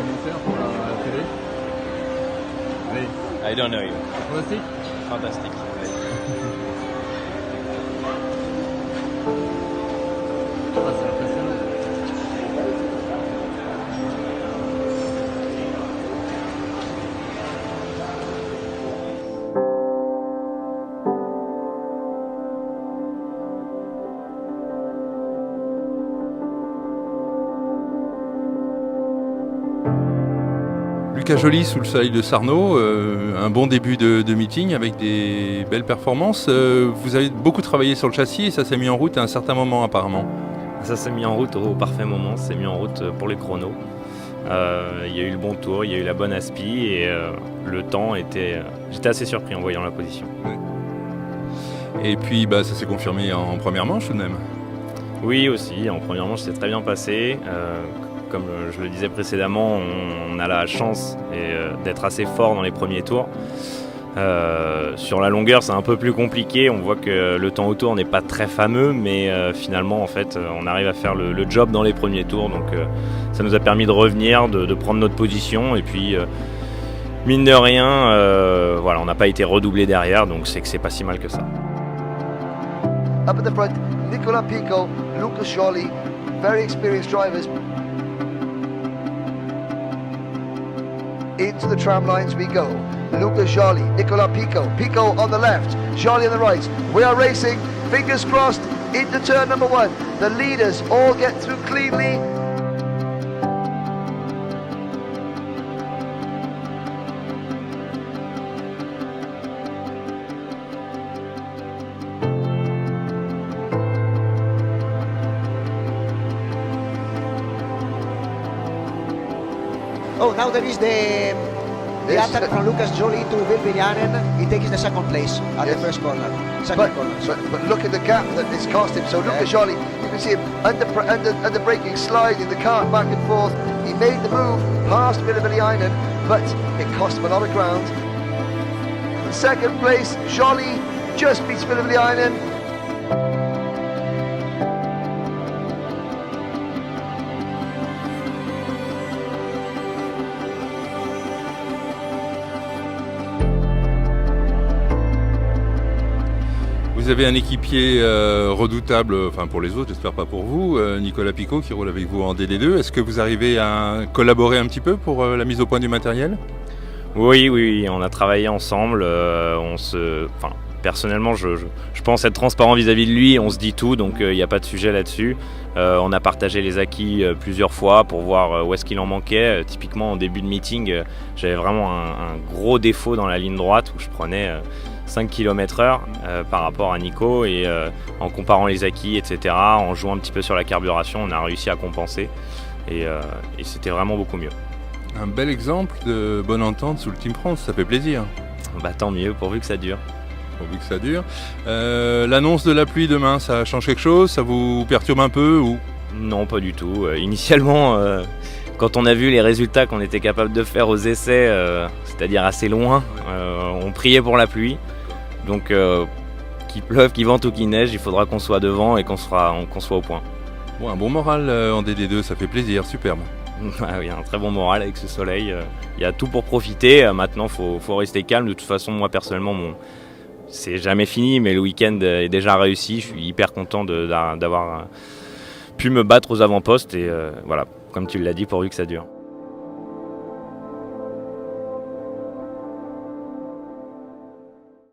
comment faire pour la télé? Allez. I don't know you. Fantastique. Fantastique. Ah, c'est impressionnant. Lucas Joly sous le soleil de Sarno, un bon début de meeting avec des belles performances. Vous avez beaucoup travaillé sur le châssis et ça s'est mis en route à un certain moment apparemment. Ça s'est mis en route au parfait moment, c'est mis en route pour les chronos. Il y a eu le bon tour, il y a eu la bonne aspi et le temps était... J'étais assez surpris en voyant la position. Et puis ça s'est confirmé en première manche tout de même. Oui aussi, en première manche c'est très bien passé. Comme je le disais précédemment, on a la chance d'être assez fort dans les premiers tours. Sur la longueur, c'est un peu plus compliqué. On voit que le temps au tour n'est pas très fameux, mais finalement, en fait, on arrive à faire le job dans les premiers tours. Donc, ça nous a permis de revenir, de prendre notre position. Et puis, mine de rien, voilà, on n'a pas été redoublé derrière, donc c'est que c'est pas si mal que ça. Up at the front, Nicola Pico, Lucas Joly, very experienced drivers. Into the tram lines we go. Lucas Joly, Nicola Pico, Pico on the left, Joly on the right. We are racing, fingers crossed, into turn number 1. The leaders all get through cleanly. Oh, now there is the attack from Lucas Joly to Will Villanen. He takes the second place at the first corner. But look at the gap that it's cost him. So Lucas Joly, you can see him under braking, sliding the car back and forth. He made the move past Will Villanen, but it cost him a lot of ground. In second place, Joly just beats Will Villanen. Vous avez un équipier redoutable, enfin pour les autres, j'espère pas pour vous, Nicola Pico qui roule avec vous en DD2. Est-ce que vous arrivez à collaborer un petit peu pour la mise au point du matériel? Oui, on a travaillé ensemble. Personnellement, je pense être transparent vis-à-vis de lui. On se dit tout, donc il n'y a pas de sujet là-dessus. On a partagé les acquis plusieurs fois pour voir où est-ce qu'il en manquait. Typiquement, en début de meeting, j'avais vraiment un gros défaut dans la ligne droite où je prenais 5 km/h par rapport à Nico et en comparant les acquis, etc., en jouant un petit peu sur la carburation, on a réussi à compenser et c'était vraiment beaucoup mieux. Un bel exemple de bonne entente sous le Team France, ça fait plaisir. Tant mieux, pourvu que ça dure. Pourvu que ça dure. L'annonce de la pluie demain, ça change quelque chose? Ça vous perturbe un peu ou? Non, pas du tout. Initialement, quand on a vu les résultats qu'on était capable de faire aux essais, c'est-à-dire assez loin, on priait pour la pluie. Donc qu'il pleuve, qu'il vente ou qu'il neige, il faudra qu'on soit devant et qu'on soit au point. Bon, un bon moral en DD2, ça fait plaisir, superbe. Ah oui, un très bon moral avec ce soleil. Il y a tout pour profiter. Maintenant, faut rester calme. De toute façon, moi personnellement, c'est jamais fini, mais le week-end est déjà réussi. Je suis hyper content d'avoir pu me battre aux avant-postes et voilà, comme tu l'as dit, pourvu que ça dure.